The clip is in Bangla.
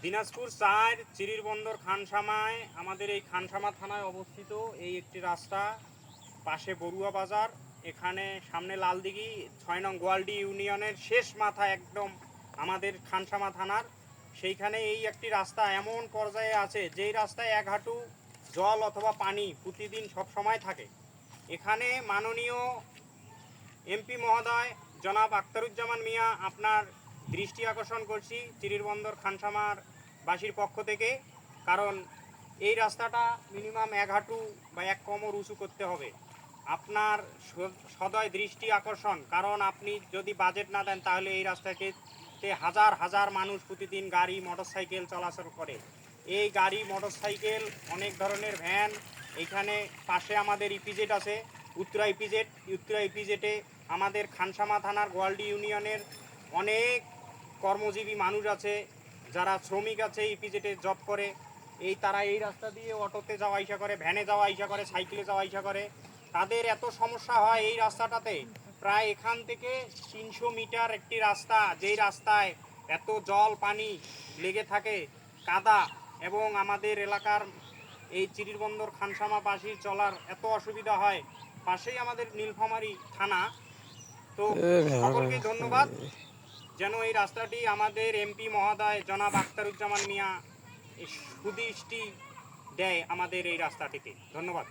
দিনাজপুর ৪ চিরিরবন্দর খানসামায় আমাদের এই খানসামা থানায় অবস্থিত এই একটি রাস্তা। পাশে বড়ুয়া বাজার, এখানে সামনে লালদিঘি ৬ নং গোয়ালডি ইউনিয়নের শেষ মাথা একদম আমাদের খানসামা থানার। সেইখানে এই একটি রাস্তা এমন পর্যায়ে আছে যেই রাস্তায় এক হাঁটু জল অথবা পানি প্রতিদিন সব সময় থাকে। এখানে মাননীয় এমপি মহোদয় জনাব আখতারুজ্জামান মিয়া আপনার দৃষ্টি আকর্ষণ করছি চিরিরবন্দর খানসামার বাসীর পক্ষ থেকে, কারণ এই রাস্তাটা মিনিমাম এক হাঁটু বা এক কোমর উঁচু করতে হবে। আপনার সদয় দৃষ্টি আকর্ষণ, কারণ আপনি যদি বাজেট না দেন তাহলে এই রাস্তাকে হাজার হাজার মানুষ প্রতিদিন গাড়ি মোটরসাইকেল চলাচল করে। এই গাড়ি মোটরসাইকেল অনেক ধরনের ভ্যান, এইখানে পাশে আমাদের ইপিজেড আছে, উত্তরা ইপিজেটে আমাদের খানসামা থানার গোয়ালডি ইউনিয়নের অনেক কর্মজীবী মানুষ আছে, যারা শ্রমিক আছে, ইপিজেটে জব করে। তারা এই রাস্তা দিয়ে অটোতে যাওয়া আসা করে, ভ্যানে যাওয়া আসা করে, সাইকেলে যাওয়া আসা করে। তাদের এত সমস্যা হয় এই রাস্তাটাতে। প্রায় এখান থেকে ৩০০ মিটার একটি রাস্তা, যেই রাস্তায় এত জল পানি লেগে থাকে, কাদা, এবং আমাদের এলাকার এই চিরিরবন্দর খানসামাবাসীর চলার এত অসুবিধা হয়। পাশেই আমাদের নীলফামারী থানা। তো সকলকে ধন্যবাদ। যেন এই রাস্তাটি আমাদের এমপি মহোদয় জনাব আখতারুজ্জামান মিয়া সুদৃষ্টি দেয় আমাদের এই রাস্তাটিতে। ধন্যবাদ।